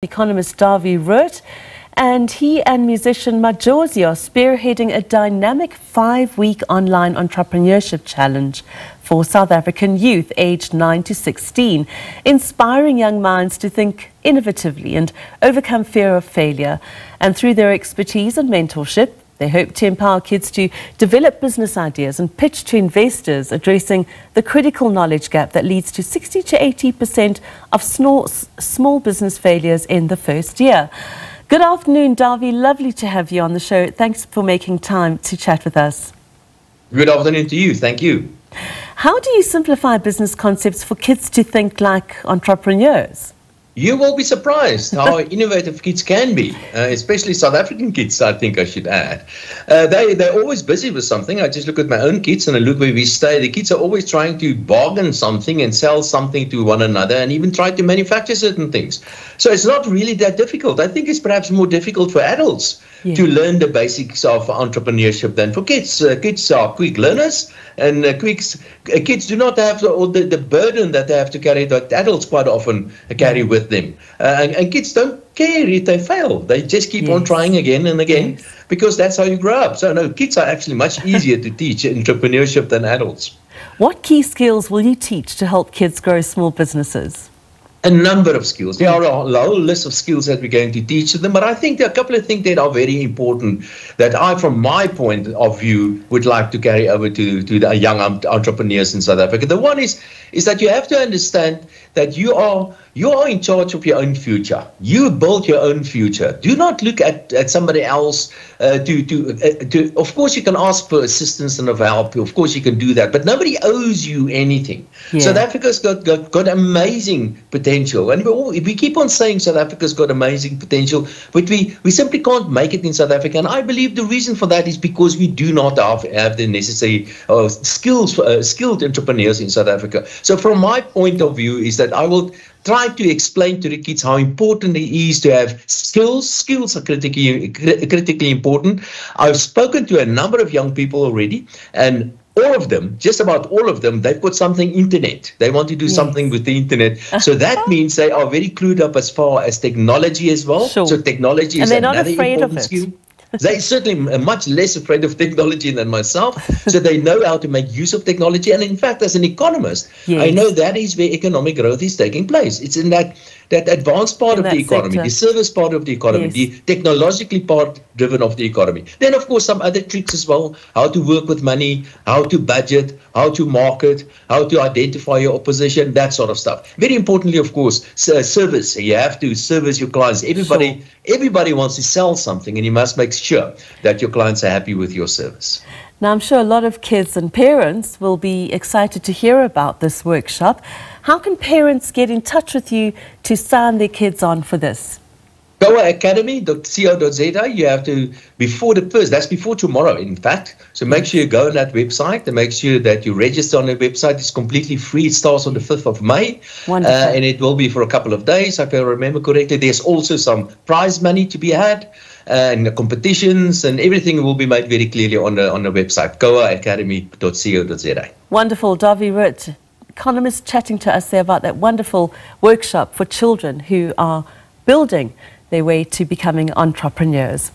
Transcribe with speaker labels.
Speaker 1: Economist Dawie Rood, and he and musician Majozi are spearheading a dynamic 5-week online entrepreneurship challenge for South African youth aged 9 to 16, inspiring young minds to think innovatively and overcome fear of failure. And through their expertise and mentorship, they hope to empower kids to develop business ideas and pitch to investors, addressing the critical knowledge gap that leads to 60 to 80% of small business failures in the first year. Good afternoon, Dawie. Lovely to have you on the show. Thanks for making time to chat with us.
Speaker 2: Good afternoon to you. Thank you.
Speaker 1: How do you simplify business concepts for kids to think like entrepreneurs?
Speaker 2: You will be surprised how innovative kids can be, especially South African kids, I think I should add. They're always busy with something. I just look at my own kids and I look where we stay. The kids are always trying to bargain something and sell something to one another and even try to manufacture certain things. So it's not really that difficult. I think it's perhaps more difficult for adults to learn the basics of entrepreneurship than for kids. Kids are quick learners, and kids do not have the burden that they have to carry that adults quite often carry with them. And kids don't care if they fail. They just keep on trying again and again because that's how you grow up. So no, kids are actually much easier to teach entrepreneurship than adults.
Speaker 1: What key skills will you teach to help kids grow small businesses?
Speaker 2: A number of skills. There are a whole list of skills that we're going to teach them, but I think there are a couple of things that are very important that I, from my point of view, would like to carry over to the young entrepreneurs in South Africa. The one is that you have to understand that you are in charge of your own future. You build your own future. Do not look at somebody else of course you can ask for assistance and of help. Of course you can do that, but nobody owes you anything. South Africa's got amazing potential, and we keep on saying South Africa's got amazing potential, but we simply can't make it in South Africa. And I believe the reason for that is because we do not have the necessary skilled entrepreneurs in South Africa. So from my point of view is that I will try to explain to the kids how important it is to have skills. Skills are critically important. I've spoken to a number of young people already, and all of them, just about all of them, they've got something internet. They want to do something with the internet. So that means they are very clued up as far as technology as well. So technology is another important skill. They're certainly much less afraid of technology than myself, so they know how to make use of technology. And in fact, as an economist, I know that is where economic growth is taking place. It's in that advanced part of the economy, the service part of the economy, the technologically part driven of the economy. Then, of course, some other tricks as well, how to work with money, how to budget, how to market, how to identify your opposition, that sort of stuff. Very importantly, of course, service. You have to service your clients. Everybody wants to sell something, and you must make sure that your clients are happy with your service.
Speaker 1: Now, I'm sure a lot of kids and parents will be excited to hear about this workshop. How can parents get in touch with you to sign their kids on for this? goaacademy.co.za. You have to, before the first, that's before tomorrow, in fact. So make sure you go on that website and make sure that you register on the website. It's completely free. It starts on the 5th of May. And it will be for a couple of days, if I remember correctly. There's also some prize money to be had, and the competitions and everything will be made very clearly on the website, goaacademy.co.za. Wonderful. Dawie Rood, economist, chatting to us there about that wonderful workshop for children who are building their way to becoming entrepreneurs.